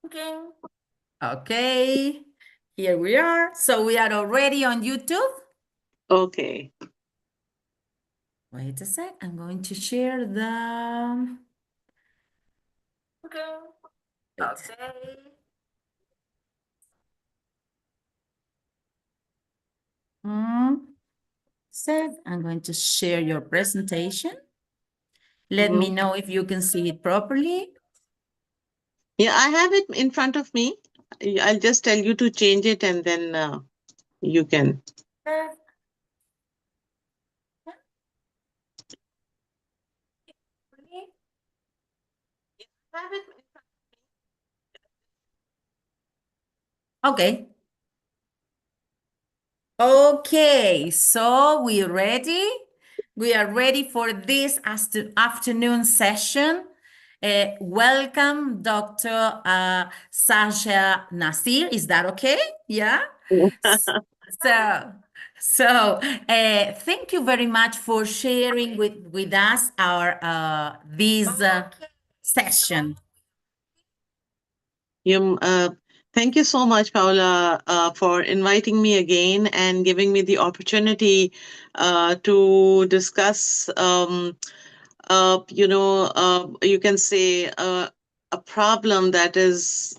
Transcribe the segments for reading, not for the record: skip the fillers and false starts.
Okay. Okay. Here we are. So we are already on YouTube. Okay. Wait a sec. I'm going to share the. Okay. Wait. Okay. Sec. I'm going to share your presentation. Let me know if you can see it properly. Yeah, I have it in front of me. I'll just tell you to change it and then you can. Okay. Okay, so we ready? We are ready for this afternoon session. Welcome, Dr. Sasha Nasir. Is that okay? Yeah? So, thank you very much for sharing with us our this session. Thank you so much, Paula, for inviting me again and giving me the opportunity to discuss, you can say a problem that is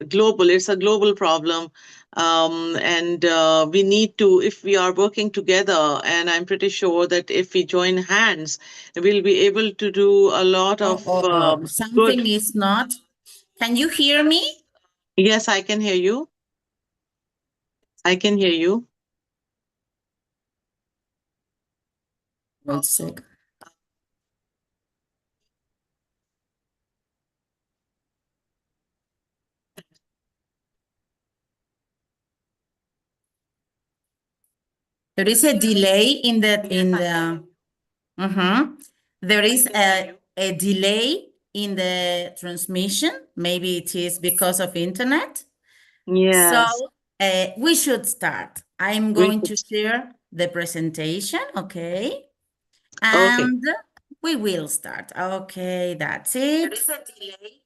global. It's a global problem. And we need to, if we are working together, and I'm pretty sure that if we join hands, we'll be able to do a lot of Something good. is not. Can you hear me? Yes, I can hear you. I can hear you. Wait a sec. There is a delay in the there is a delay in the transmission. Maybe it is because of internet. So Yes. we should start. I'm We going could. to share the presentation, okay? Okay. And we will start. Okay, that's it. There is a delay.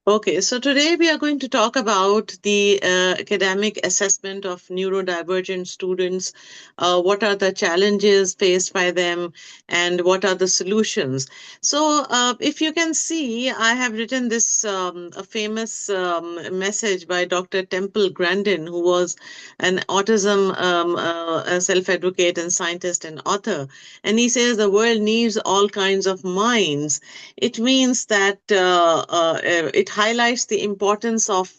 Okay, so today we are going to talk about the academic assessment of neurodivergent students. What are the challenges faced by them, and what are the solutions? So, if you can see, I have written this a famous message by Dr. Temple Grandin, who was an autism a self-advocate and scientist and author. And he says the world needs all kinds of minds. It means that it highlights the importance of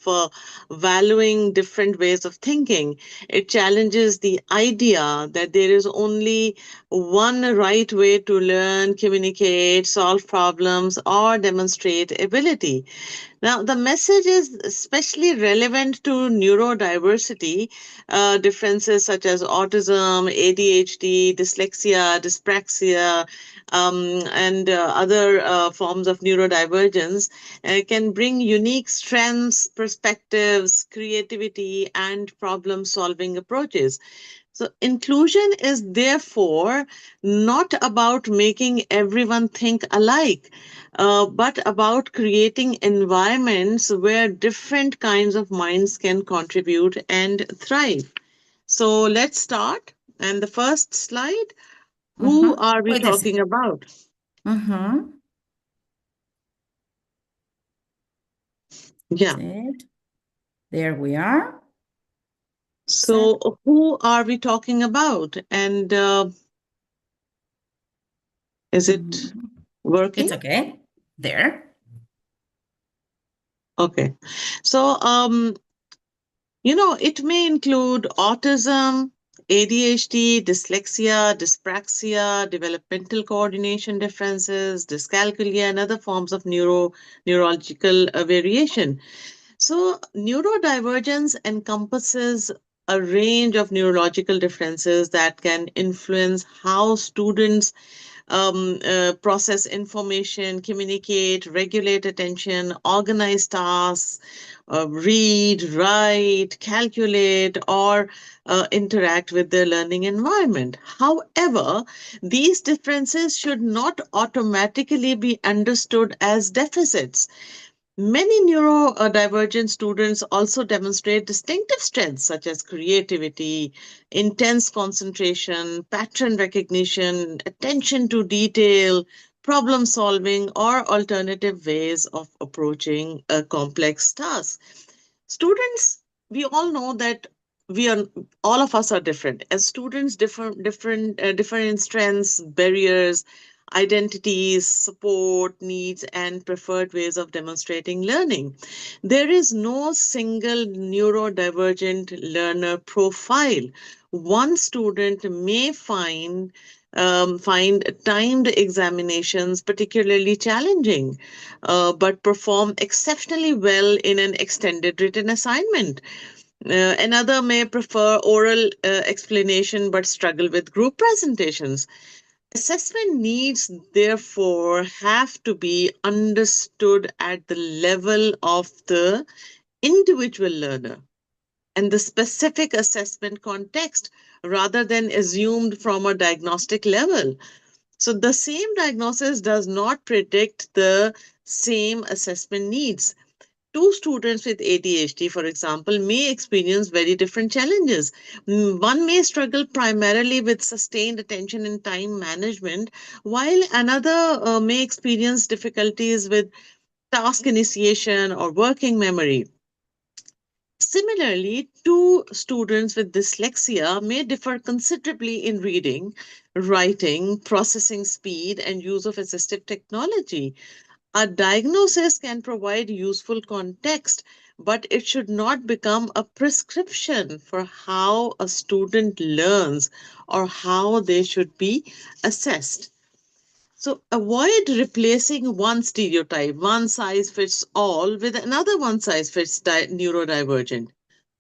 valuing different ways of thinking. It challenges the idea that there is only one right way to learn, communicate, solve problems, or demonstrate ability. Now, the message is especially relevant to neurodiversity, differences such as autism, ADHD, dyslexia, dyspraxia, and other forms of neurodivergence can bring unique strengths, perspectives, creativity, and problem solving approaches. So, inclusion is therefore not about making everyone think alike, but about creating environments where different kinds of minds can contribute and thrive. So, let's start. And the first slide, who are we Wait a talking second. about? Yeah. There we are. So, who are we talking about? And is it working? It's okay. There. Okay. So, it may include autism, ADHD, dyslexia, dyspraxia, developmental coordination differences, dyscalculia, and other forms of neurological variation. So, neurodivergence encompasses a range of neurological differences that can influence how students process information, communicate, regulate attention, organize tasks, read, write, calculate, or interact with their learning environment. However, these differences should not automatically be understood as deficits. Many neurodivergent students also demonstrate distinctive strengths such as creativity, intense concentration, pattern recognition, attention to detail, problem solving, or alternative ways of approaching a complex task. Students, we all know that we are all of us are different. As students, different strengths, barriers, identities, support, needs, and preferred ways of demonstrating learning. There is no single neurodivergent learner profile. One student may find timed examinations particularly challenging, but perform exceptionally well in an extended written assignment. Another may prefer oral explanation but struggle with group presentations. Assessment needs, therefore, have to be understood at the level of the individual learner and the specific assessment context rather than assumed from a diagnostic level. So, the same diagnosis does not predict the same assessment needs. Two students with ADHD, for example, may experience very different challenges. One may struggle primarily with sustained attention and time management, while another may experience difficulties with task initiation or working memory. Similarly, two students with dyslexia may differ considerably in reading, writing, processing speed, and use of assistive technology. A diagnosis can provide useful context, but it should not become a prescription for how a student learns or how they should be assessed. So avoid replacing one stereotype, one size fits all, with another one size fits neurodivergent.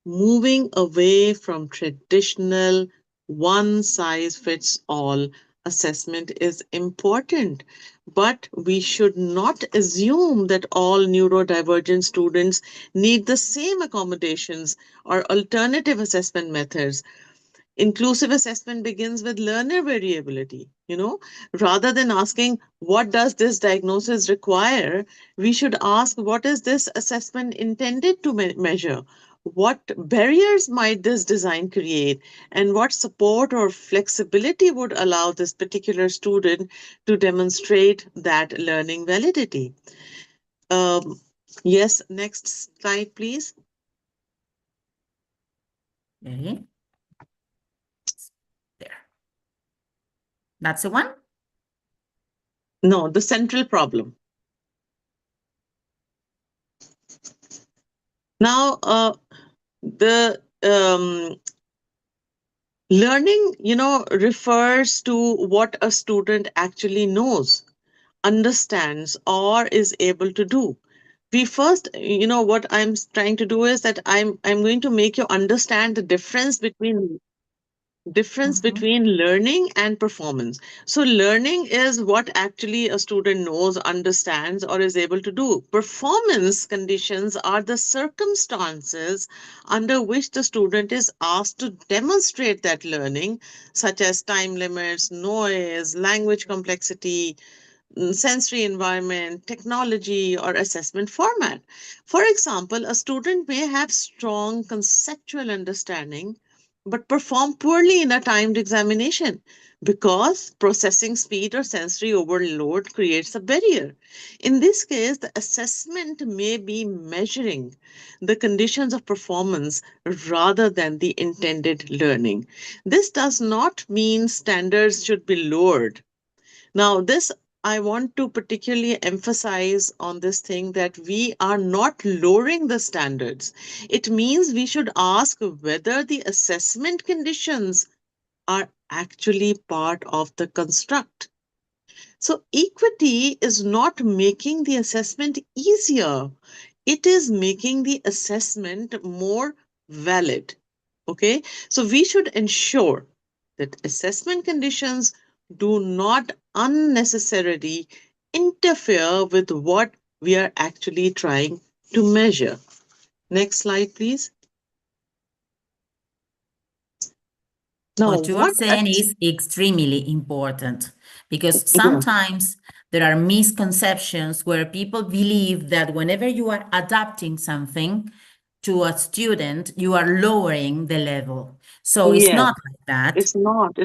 Moving away from traditional one size fits all assessment is important, but we should not assume that all neurodivergent students need the same accommodations or alternative assessment methods. Inclusive assessment begins with learner variability. Rather than asking, what does this diagnosis require? We should ask, what is this assessment intended to measure? What barriers might this design create? And what support or flexibility would allow this particular student to demonstrate that learning validity? Um, yes, next slide, please. Okay. There. That's the one? No, the central problem. Now, the learning, refers to what a student actually knows, understands, or is able to do. We first, what I'm trying to do is that I'm going to make you understand the difference Mhm. between learning and performance. So, learning is what actually a student knows, understands, or is able to do. Performance conditions are the circumstances under which the student is asked to demonstrate that learning, such as time limits, noise, language complexity, sensory environment, technology, or assessment format. For example, a student may have strong conceptual understanding but perform poorly in a timed examination because processing speed or sensory overload creates a barrier. In this case, the assessment may be measuring the conditions of performance rather than the intended learning. This does not mean standards should be lowered. Now, this I want to particularly emphasize on this thing that we are not lowering the standards. It means we should ask whether the assessment conditions are actually part of the construct. So, equity is not making the assessment easier, it is making the assessment more valid. Okay, so we should ensure that assessment conditions do not unnecessarily interfere with what we are actually trying to measure. Next slide, please. Now, What you are saying is extremely important because yeah, sometimes there are misconceptions where people believe that whenever you are adapting something to a student, you are lowering the level. So it's yeah, not like that. it's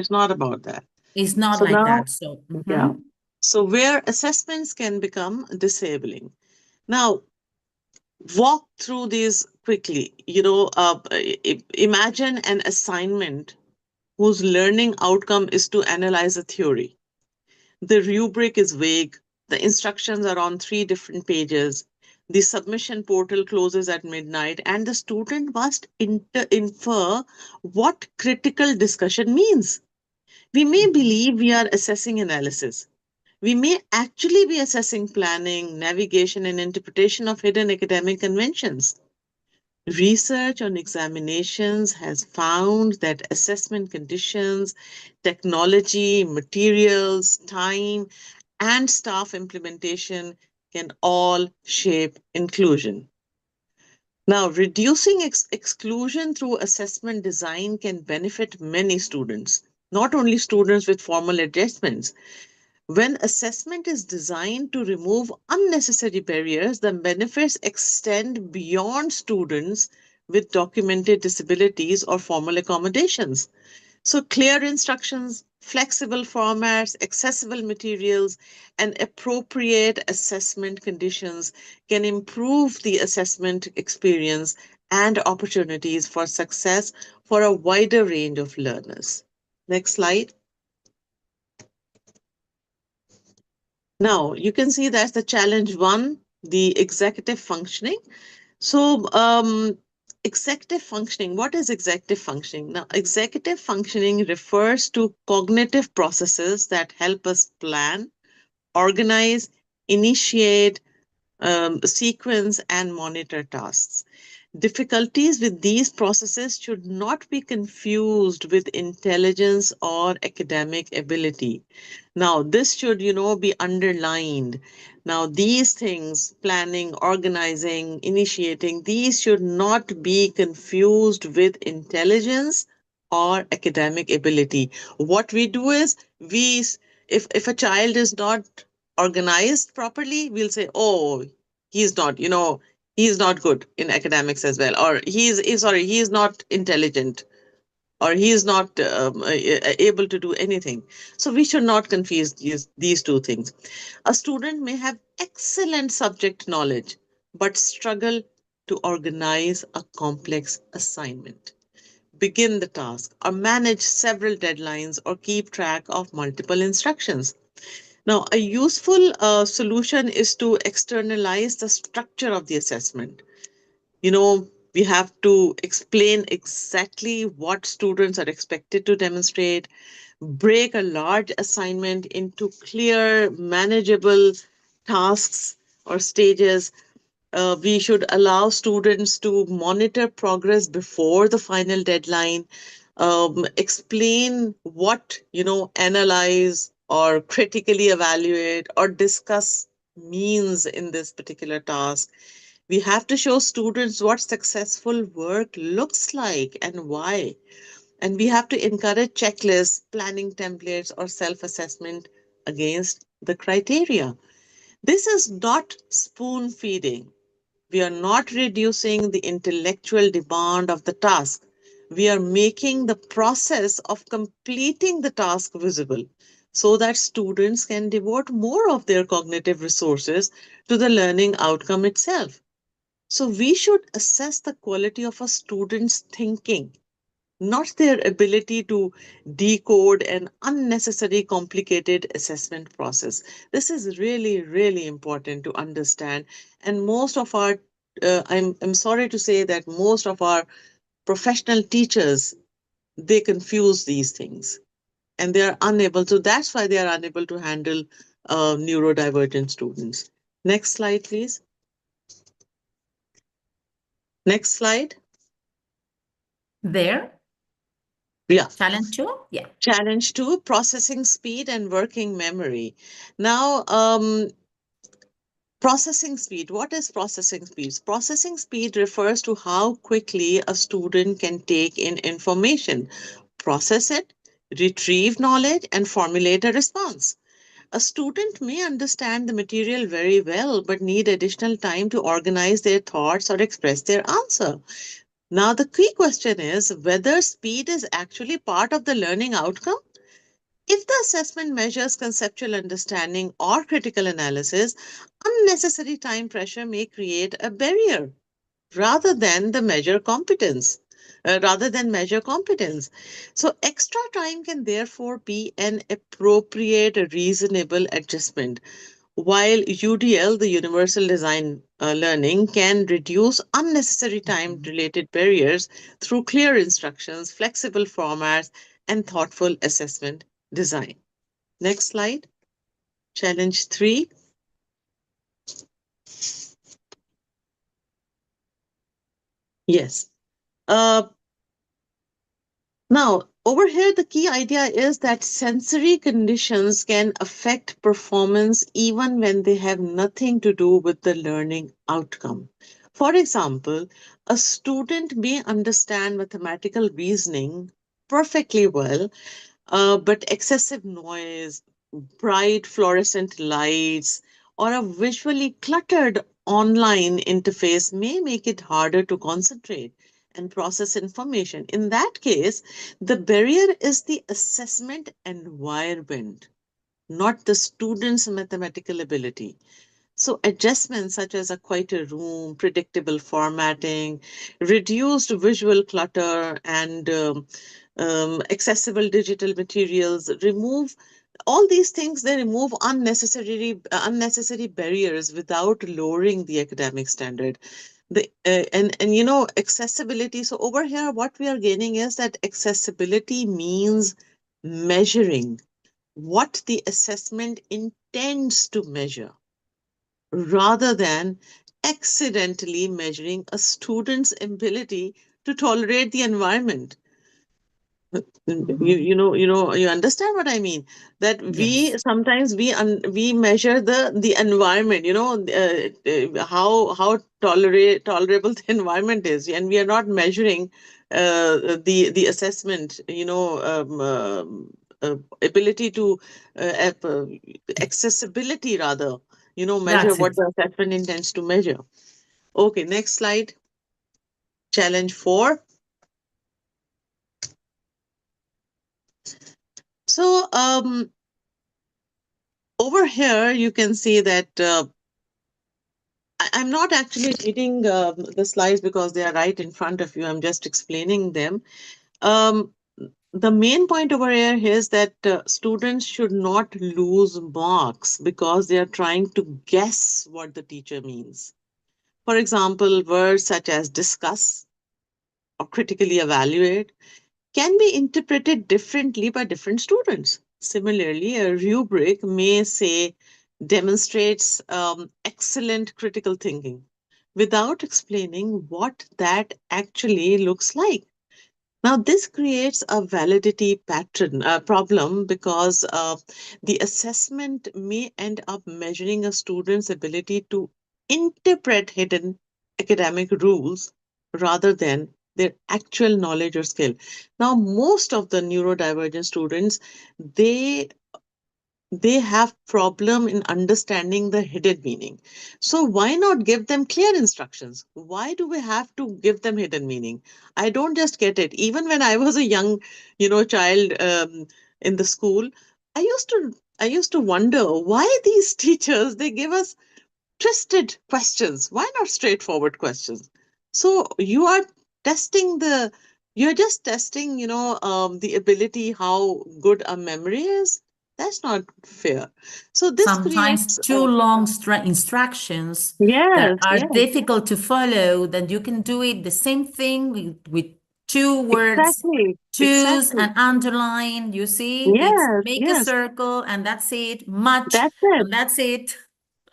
not about that. It's not So like now, that. So, yeah. So where assessments can become disabling. Now, walk through these quickly. Imagine an assignment whose learning outcome is to analyze a theory. The rubric is vague. The instructions are on three different pages. The submission portal closes at midnight, and the student must infer what critical discussion means. We may believe we are assessing analysis. We may actually be assessing planning, navigation, and interpretation of hidden academic conventions. Research on examinations has found that assessment conditions, technology, materials, time, and staff implementation can all shape inclusion. Now, reducing exclusion through assessment design can benefit many students, not only students with formal adjustments. When assessment is designed to remove unnecessary barriers, the benefits extend beyond students with documented disabilities or formal accommodations. So, clear instructions, flexible formats, accessible materials, and appropriate assessment conditions can improve the assessment experience and opportunities for success for a wider range of learners. Next slide. Now, you can see that's the challenge one, the executive functioning. So, executive functioning, what is executive functioning? Now, executive functioning refers to cognitive processes that help us plan, organize, initiate, sequence, and monitor tasks. Difficulties with these processes should not be confused with intelligence or academic ability. Now, this should, be underlined. Now, these things, planning, organizing, initiating, these should not be confused with intelligence or academic ability. What we do is if a child is not organized properly, we'll say, oh, he's not, he's not good in academics as well, or he is not intelligent, or he is not able to do anything. So we should not confuse these two things. A student may have excellent subject knowledge, but struggle to organize a complex assignment, begin the task, or manage several deadlines, or keep track of multiple instructions. Now, a useful solution is to externalize the structure of the assessment. We have to explain exactly what students are expected to demonstrate, break a large assignment into clear, manageable tasks or stages. We should allow students to monitor progress before the final deadline, explain what, analyze or critically evaluate or discuss means in this particular task. We have to show students what successful work looks like and why. And we have to encourage checklists, planning templates, or self assessment against the criteria. This is not spoon feeding. We are not reducing the intellectual demand of the task. We are making the process of completing the task visible so that students can devote more of their cognitive resources to the learning outcome itself. So we should assess the quality of a student's thinking, not their ability to decode an unnecessary complicated assessment process. This is really, really important to understand. And most of our, I'm sorry to say that most of our professional teachers, they confuse these things and they are unable to, that's why they are unable to handle neurodivergent students. Next slide, please. Next slide. There. Yeah. Challenge two? Yeah. Challenge two, processing speed and working memory. Now, processing speed. What is processing speed? Processing speed refers to how quickly a student can take in information, process it, retrieve knowledge, and formulate a response. A student may understand the material very well, but need additional time to organize their thoughts or express their answer. Now, the key question is whether speed is actually part of the learning outcome. If the assessment measures conceptual understanding or critical analysis, unnecessary time pressure may create a barrier rather than the measure competence. Rather than measure competence. So, extra time can therefore be an appropriate, reasonable adjustment. While UDL, the Universal Design Learning, can reduce unnecessary time Mhm. related barriers through clear instructions, flexible formats, and thoughtful assessment design. Next slide. Challenge three. Yes. Uh, Now, over here, the key idea is that sensory conditions can affect performance even when they have nothing to do with the learning outcome. For example, a student may understand mathematical reasoning perfectly well, but excessive noise, bright fluorescent lights, or a visually cluttered online interface may make it harder to concentrate and process information. In that case, the barrier is the assessment environment, not the student's mathematical ability. So, adjustments such as a quieter room, predictable formatting, reduced visual clutter, and accessible digital materials remove all these things. They remove unnecessary barriers without lowering the academic standard. And accessibility. So over here, what we are gaining is that accessibility means measuring what the assessment intends to measure rather than accidentally measuring a student's ability to tolerate the environment. Mhm. You understand what I mean, that we Yes. sometimes we measure the environment, how tolerable the environment is, and we are not measuring the assessment, ability to accessibility rather, measure That's what it. the assessment intends to measure. Okay, next slide. Challenge four. So over here you can see that I'm not actually reading the slides because they are right in front of you. I'm just explaining them. Um, the main point over here is that students should not lose marks because they are trying to guess what the teacher means. For example, words such as discuss or critically evaluate can be interpreted differently by different students. Similarly, a rubric may say demonstrates excellent critical thinking without explaining what that actually looks like. Now, this creates a validity pattern problem because the assessment may end up measuring a student's ability to interpret hidden academic rules rather than their actual knowledge or skill. Now, most of the neurodivergent students, they they have problem in understanding the hidden meaning. So why not give them clear instructions? Why do we have to give them hidden meaning? I don't just get it. Even when I was a young, child in the school, I used to wonder why these teachers, they give us twisted questions. Why not straightforward questions? So you're just testing, the ability, how good a memory is. That's not fair. So this Sometimes creates, too long instructions that yes, are yes, difficult to follow, then you can do it the same thing with two words, exactly, choose exactly. and underline. You see, it's Yes, make a yes, circle and that's it, much that's it. and that's it.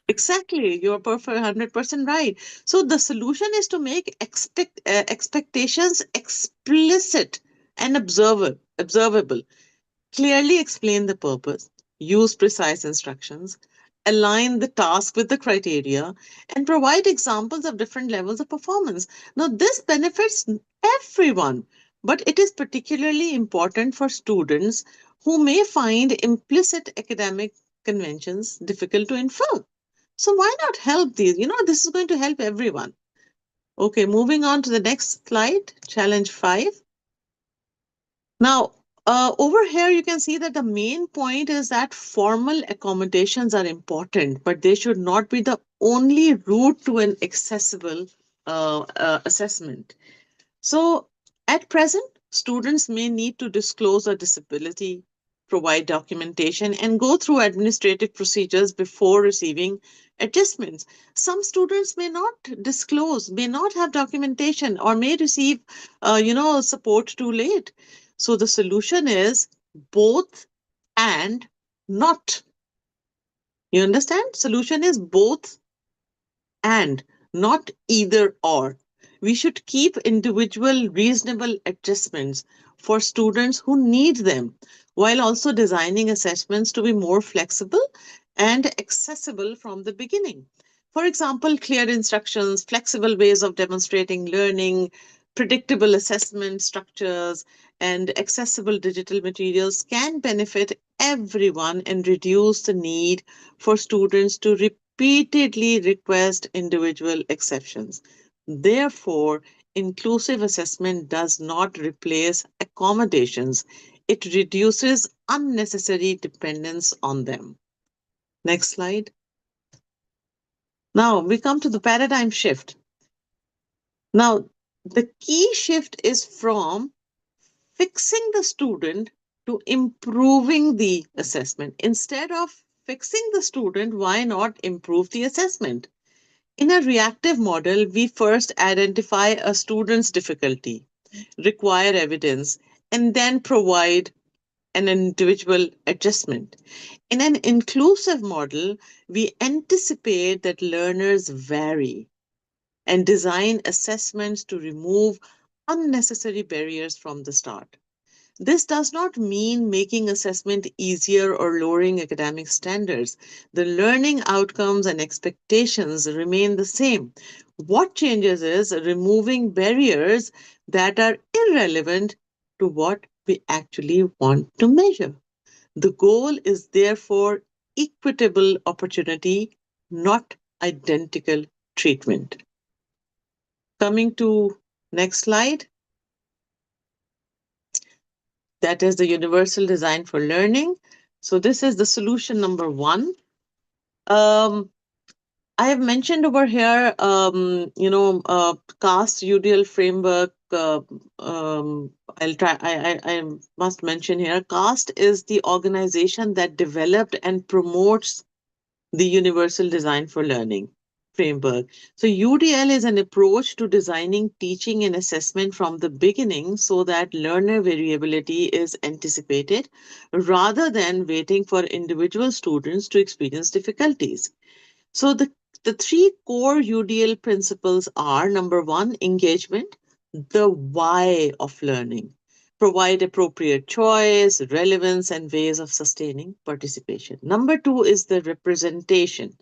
Exactly, you're perfect, 100% right. So the solution is to make expectations explicit and observable. Clearly explain the purpose, use precise instructions, align the task with the criteria, and provide examples of different levels of performance. Now, this benefits everyone, but it is particularly important for students who may find implicit academic conventions difficult to infer. So, why not help these? This is going to help everyone. Okay, moving on to the next slide, challenge 5. Now, over here, you can see that the main point is that formal accommodations are important, but they should not be the only route to an accessible assessment. So, at present, students may need to disclose a disability, provide documentation, and go through administrative procedures before receiving adjustments. Some students may not disclose, may not have documentation, or may receive, support too late. So, the solution is both and not. You understand? Solution is both and not either or. We should keep individual reasonable adjustments for students who need them, while also designing assessments to be more flexible and accessible from the beginning. For example, clear instructions, flexible ways of demonstrating learning, predictable assessment structures, and accessible digital materials can benefit everyone and reduce the need for students to repeatedly request individual exceptions. Therefore, inclusive assessment does not replace accommodations, it reduces unnecessary dependence on them. Next slide. Now we come to the paradigm shift. Now, the key shift is from fixing the student to improving the assessment. Instead of fixing the student, why not improve the assessment? In a reactive model, we first identify a student's difficulty, require evidence, and then provide an individual adjustment. In an inclusive model, we anticipate that learners vary and design assessments to remove unnecessary barriers from the start. This does not mean making assessment easier or lowering academic standards. The learning outcomes and expectations remain the same. What changes is removing barriers that are irrelevant to what we actually want to measure. The goal is therefore equitable opportunity, not identical treatment. Coming to next slide, that is the universal design for learning. So this is the solution number 1. Um, I have mentioned over here, CAST UDL framework. I'll try. I must mention here, CAST is the organization that developed and promotes the Universal Design for Learning framework. So UDL is an approach to designing teaching and assessment from the beginning so that learner variability is anticipated rather than waiting for individual students to experience difficulties. So the 3 core UDL principles are: number 1, engagement, the why of learning. Provide appropriate choice, relevance, and ways of sustaining participation. Number 2 is the representation,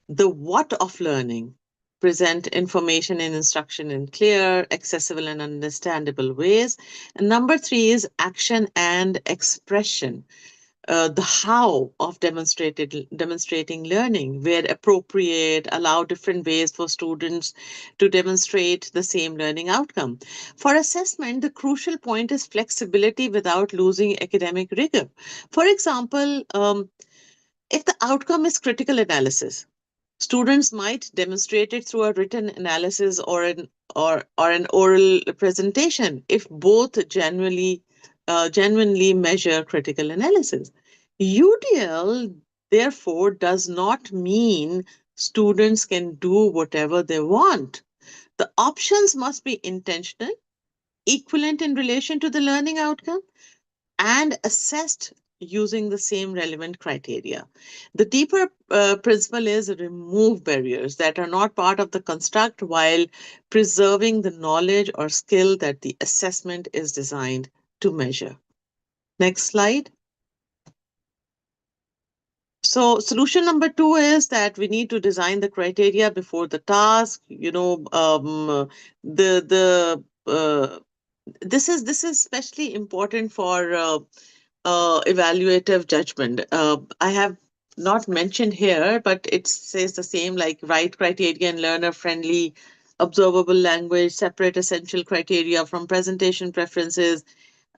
the what of learning. Present information and instruction in clear, accessible, and understandable ways. And number 3 is action and expression, the how of demonstrating learning, where appropriate, allow different ways for students to demonstrate the same learning outcome. For assessment, the crucial point is flexibility without losing academic rigor. For example, if the outcome is critical analysis, students might demonstrate it through a written analysis or an oral presentation if both genuinely measure critical analysis. UDL therefore does not mean students can do whatever they want. The options must be intentional, equivalent in relation to the learning outcome, and assessed using the same relevant criteria. The deeper principle is remove barriers that are not part of the construct while preserving the knowledge or skill that the assessment is designed to measure. Next slide. So solution number 2 is that we need to design the criteria before the task. This is especially important for evaluative judgment. I have not mentioned here, but it says the same, like write criteria in learner friendly, observable language, separate essential criteria from presentation preferences,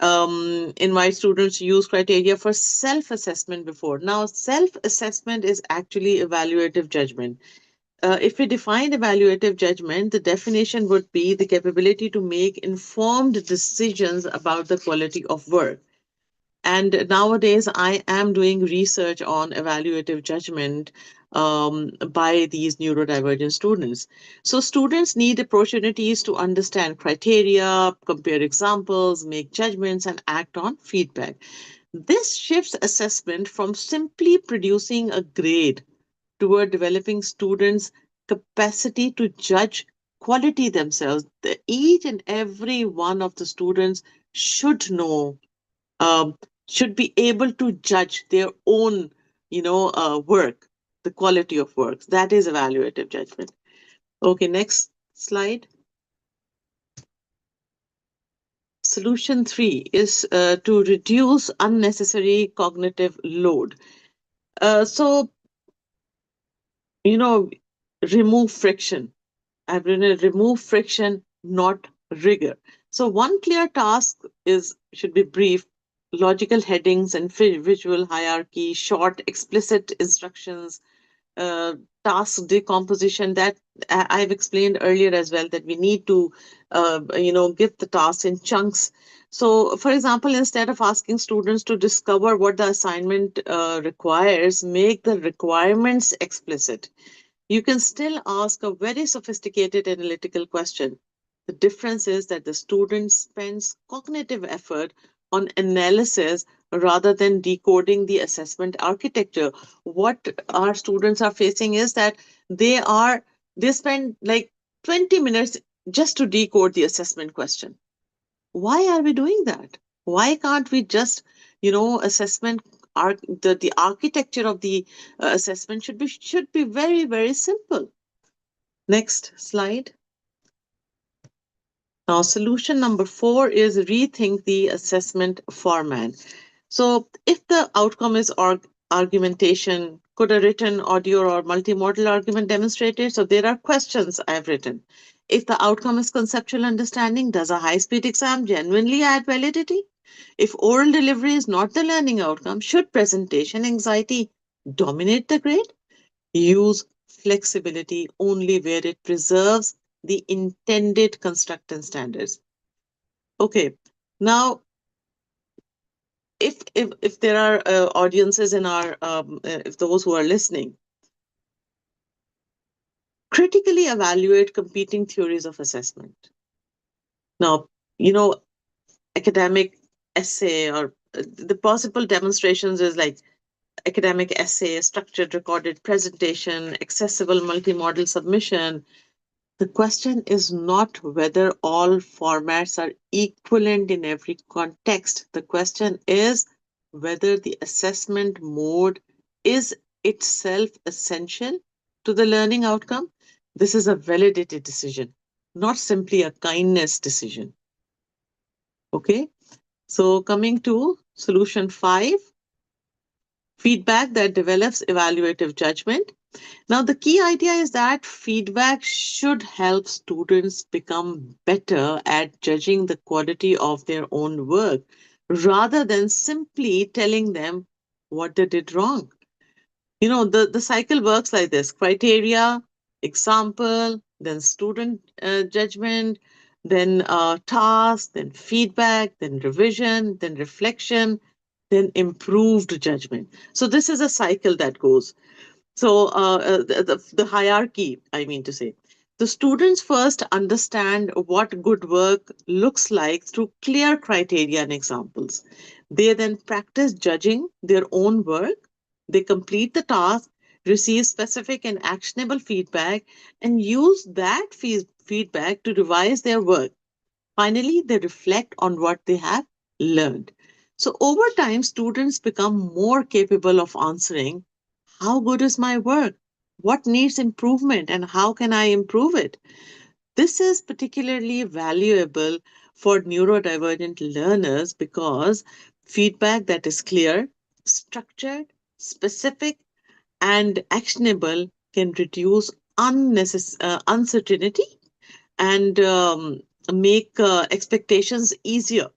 invite students to use criteria for self assessment before. Now, self assessment is actually evaluative judgment. If we define evaluative judgment, the definition would be the capability to make informed decisions about the quality of work. And nowadays, I am doing research on evaluative judgment by these neurodivergent students. So, students need opportunities to understand criteria, compare examples, make judgments, and act on feedback. This shifts assessment from simply producing a grade toward developing students' capacity to judge quality themselves. Each and every one of the students should know, um, should be able to judge their own, work, the quality of work. That is evaluative judgment. Okay, next slide. Solution 3 is to reduce unnecessary cognitive load. So, you know, remove friction. I've written remove friction, not rigor. So one clear task is should be brief, logical headings and visual hierarchy, short, explicit instructions, uh, task decomposition that I've explained earlier as well, that we need to, give the tasks in chunks. So, for example, instead of asking students to discover what the assignment requires, make the requirements explicit. You can still ask a very sophisticated analytical question. The difference is that the student spends cognitive effort on analysis rather than decoding the assessment architecture. What our students are facing is that they spend like 20 minutes just to decode the assessment question. Why are we doing that? Why can't we just, assessment the architecture of the assessment should be very, very simple. Next slide. Now, solution number 4 is rethink the assessment format. So, if the outcome is argumentation, could a written, audio, or multimodal argument demonstrate it? So, there are questions I've written. If the outcome is conceptual understanding, does a high speed exam genuinely add validity? If oral delivery is not the learning outcome, should presentation anxiety dominate the grade? Use flexibility only where it preserves the intended construct and standards. Okay, now if there are audiences in our if those who are listening, critically evaluate competing theories of assessment. Now, you know, academic essay or the possible demonstrations is like academic essay, structured recorded presentation, accessible multimodal submission. The question is not whether all formats are equivalent in every context. The question is whether the assessment mode is itself essential to the learning outcome. This is a validated decision, not simply a kindness decision. Okay, so coming to solution 5, feedback that develops evaluative judgment. Now, the key idea is that feedback should help students become better at judging the quality of their own work rather than simply telling them what they did wrong. The cycle works like this: criteria, example, then student judgment, then task, then feedback, then revision, then reflection, then improved judgment. So, this is a cycle that goes. So the hierarchy, I mean to say, the students first understand what good work looks like through clear criteria and examples. They then practice judging their own work. They complete the task, receive specific and actionable feedback, and use that feedback to revise their work. Finally, they reflect on what they have learned. So over time, students become more capable of answering, how good is my work? What needs improvement and how can I improve it? This is particularly valuable for neurodivergent learners because feedback that is clear, structured, specific, and actionable can reduce uncertainty and make expectations easier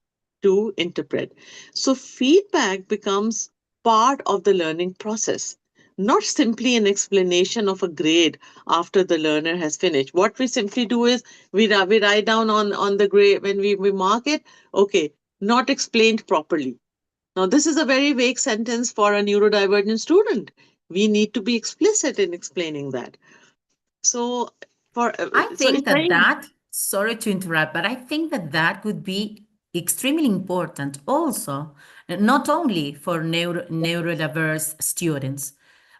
to interpret. So, feedback becomes part of the learning process, not simply an explanation of a grade after the learner has finished. What we simply do is we write down on the grade when we mark it, okay, not explained properly. Now, this is a very vague sentence for a neurodivergent student. We need to be explicit in explaining that. So, I so it's think that very. sorry to interrupt, but I think that that would be extremely important also, not only for neurodiverse students,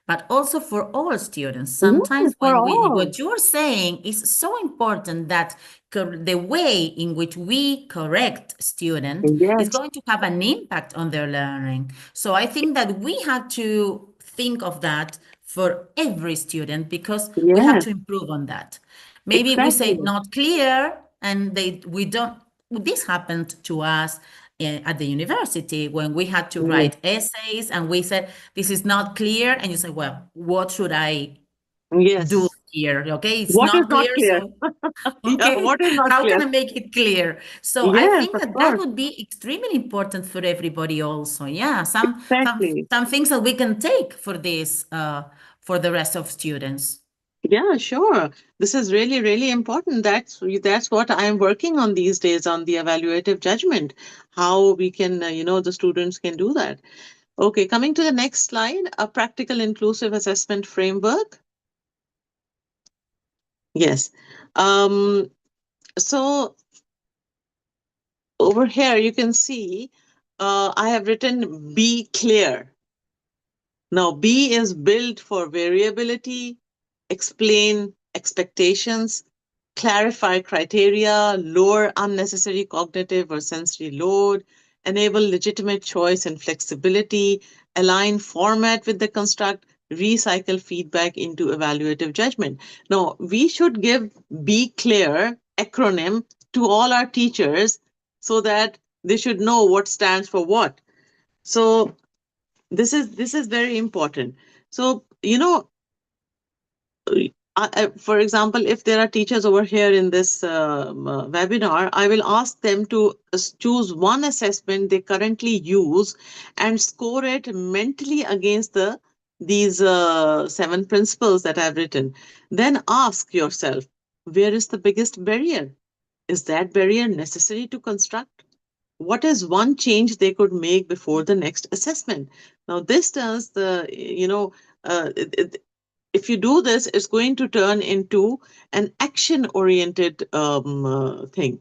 but also for all students. Yes, Sometimes for when all. what you're saying is so important that the way in which we correct student is Yes, going to have an impact on their learning. So I think that we have to think of that for every student because we have yes, to improve on that. Maybe we say exactly. not clear, and we don't. This happened to us at the university when we had to Yes, write essays, and we said this is not clear, and you say, well, what should I do yes. here? Okay, it's What is not not clear, clear? so Yeah, okay, what is not how clear? can I make it clear? So I Yes, think of that that course. would be extremely important for everybody also. Yeah, Exactly. some things that we can take for this for the rest of students. Yeah, sure. This is really, really important. That's what I'm working on these days on the evaluative judgment. How we can, the students can do that. Okay, coming to the next slide, a practical inclusive assessment framework. Yes. Um, so over here you can see I have written be clear. Now, B is build for variability, explain expectations, clarify criteria, lower unnecessary cognitive or sensory load, enable legitimate choice and flexibility, align format with the construct, recycle feedback into evaluative judgment. Now, we should give Be Clear acronym to all our teachers so that they should know what stands for what. So this is very important. So for example, if there are teachers over here in this webinar, I will ask them to choose one assessment they currently use and score it mentally against these 7 principles that I've written. Then ask yourself, where is the biggest barrier? Is that barrier necessary to construct? What is one change they could make before the next assessment? Now, this turns if you do this, it's going to turn into an action oriented thing.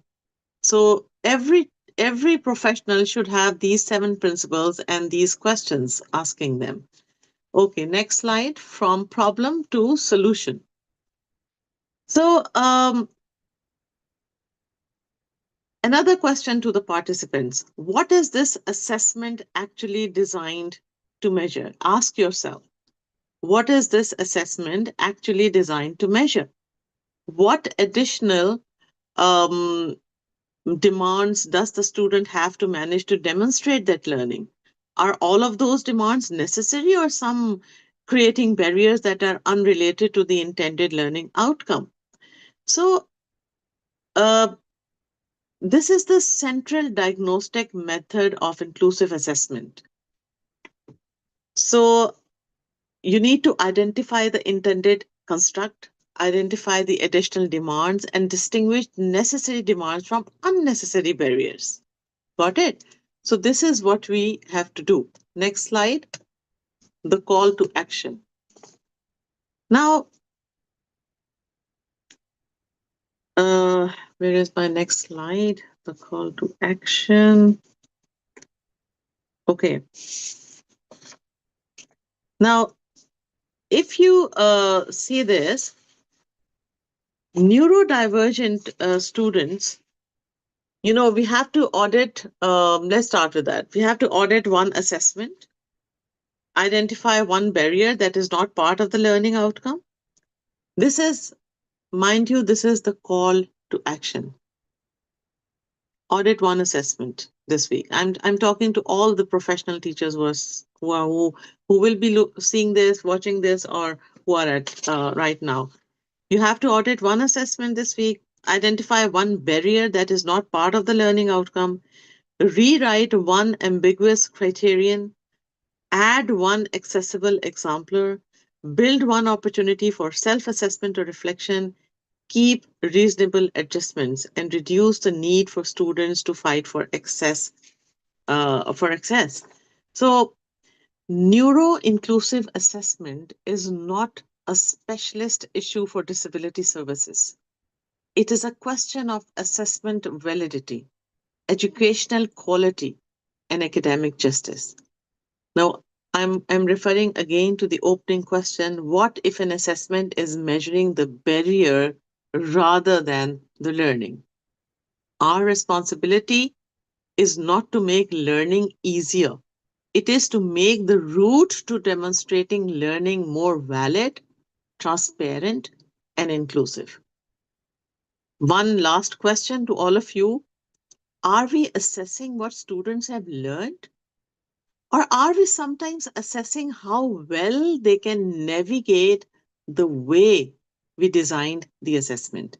So every professional should have these 7 principles and these questions asking them. Okay, next slide. From problem to solution. So another question to the participants: what is this assessment actually designed to measure? Ask yourself, what is this assessment actually designed to measure? What additional um, demands does the student have to manage to demonstrate that learning? Are all of those demands necessary, or some creating barriers that are unrelated to the intended learning outcome? So, uh, this is the central diagnostic method of inclusive assessment. So, you need to identify the intended construct, identify the additional demands, and distinguish necessary demands from unnecessary barriers. Got it? So this is what we have to do. Next slide, the call to action. Now, where is my next slide? The call to action. Okay. Now, if you see this, neurodivergent students We have to audit. Let's start with that. We have to audit one assessment, identify one barrier that is not part of the learning outcome. This is, mind you, this is the call to action. Audit one assessment this week. I'm talking to all the professional teachers who will be seeing this, watching this, or who are at right now. You have to audit one assessment this week, identify one barrier that is not part of the learning outcome, rewrite one ambiguous criterion, add one accessible exemplar, build one opportunity for self assessment or reflection, keep reasonable adjustments, and reduce the need for students to fight for access. So, neuro inclusive assessment is not a specialist issue for disability services. It is a question of assessment validity, educational quality, and academic justice. Now, I'm referring again to the opening question: what if an assessment is measuring the barrier rather than the learning? Our responsibility is not to make learning easier. It is to make the route to demonstrating learning more valid, transparent, and inclusive. One last question to all of you: are we assessing what students have learned? Or are we sometimes assessing how well they can navigate the way we designed the assessment?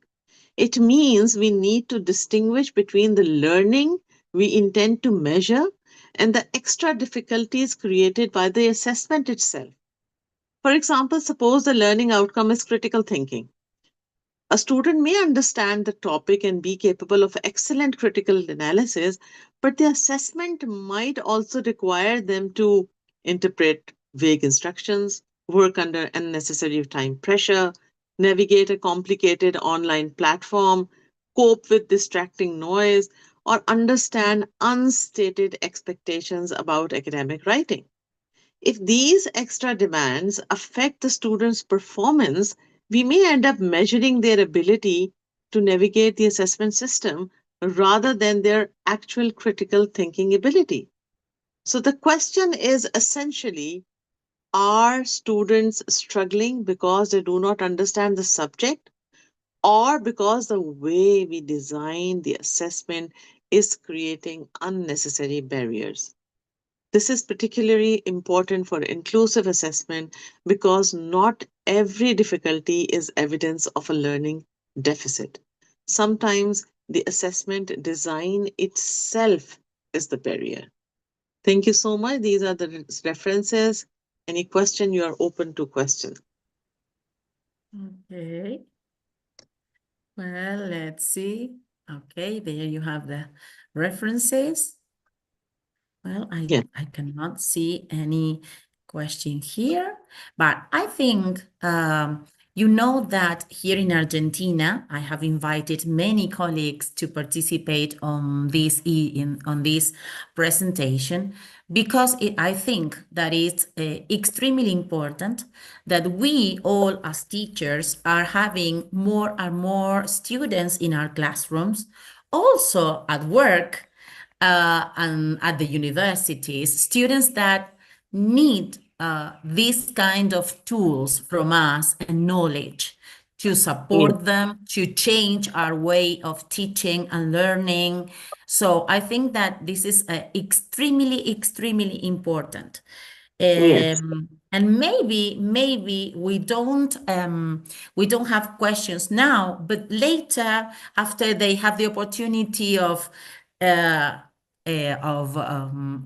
It means we need to distinguish between the learning we intend to measure and the extra difficulties created by the assessment itself. For example, suppose the learning outcome is critical thinking. A student may understand the topic and be capable of excellent critical analysis, but the assessment might also require them to interpret vague instructions, work under unnecessary time pressure, navigate a complicated online platform, cope with distracting noise, or understand unstated expectations about academic writing. If these extra demands affect the student's performance, we may end up measuring their ability to navigate the assessment system rather than their actual critical thinking ability. So the question is essentially, are students struggling because they do not understand the subject, or because the way we design the assessment is creating unnecessary barriers? This is particularly important for inclusive assessment because not every difficulty is evidence of a learning deficit. Sometimes the assessment design itself is the barrier. Thank you so much. These are the references. Any question, you are open to question. Okay. Well, let's see. Okay, there you have the references. Well, Yeah. I cannot see any question here, but I think you know that here in Argentina, I have invited many colleagues to participate on on this presentation because I think that it's extremely important that we all as teachers are having more and more students in our classrooms, also at work and at the universities, students that need this kind of tools from us and knowledge to Yeah. support them, to change our way of teaching and learning. So I think that this is extremely important. Yes. And maybe we don't have questions now, but later, after they have the opportunity uh,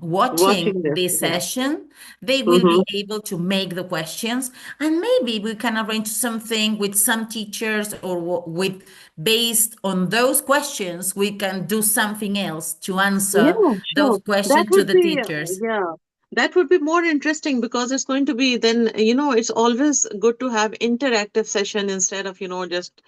watching Watching this. this Yeah. session, they will Mm-hmm. be able to make the questions, and maybe we can arrange something with some teachers or with based on those questions, we can do something else to Yeah, answer those sure. That questions to would the be, teachers. yeah, that would be more interesting because it's going to be then, it's always good to have interactive session instead of, just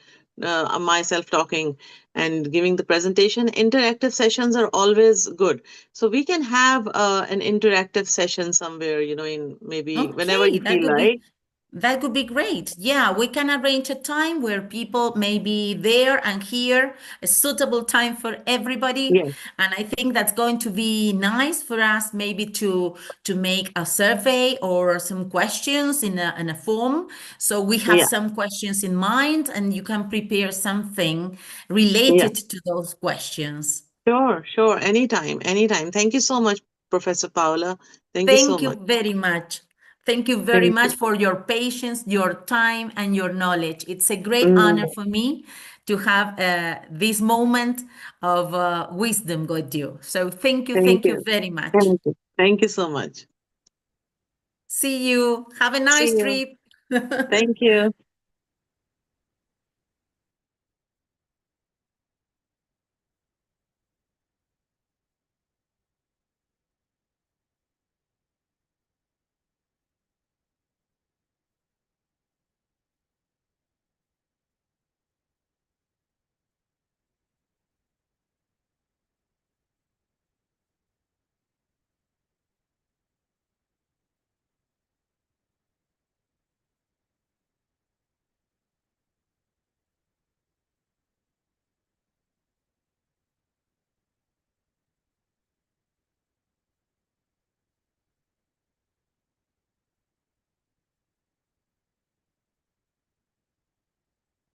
myself talking and giving the presentation. Interactive sessions are always good. So we can have an interactive session somewhere, in maybe whenever Okay, you that feel would be like. That would be great. Yeah, we can arrange a time where people may be there and here, a suitable time for everybody. Yes. And I think that's going to be nice for us maybe to make a survey or some questions in a form. So we have Yeah. some questions in mind and you can prepare something Yeah. related to those questions. Sure. Sure. Anytime. Anytime. Thank you so much, Professor Paula. Thank you so Thank you much. very much. Thank you very Thank you. much for your patience, your time, and your knowledge. It's a great honor Mm, for me to have this moment of wisdom with you. So thank thank you you. very much. Thank you. Thank you so much. See you. Have a See nice you. trip. Thank you.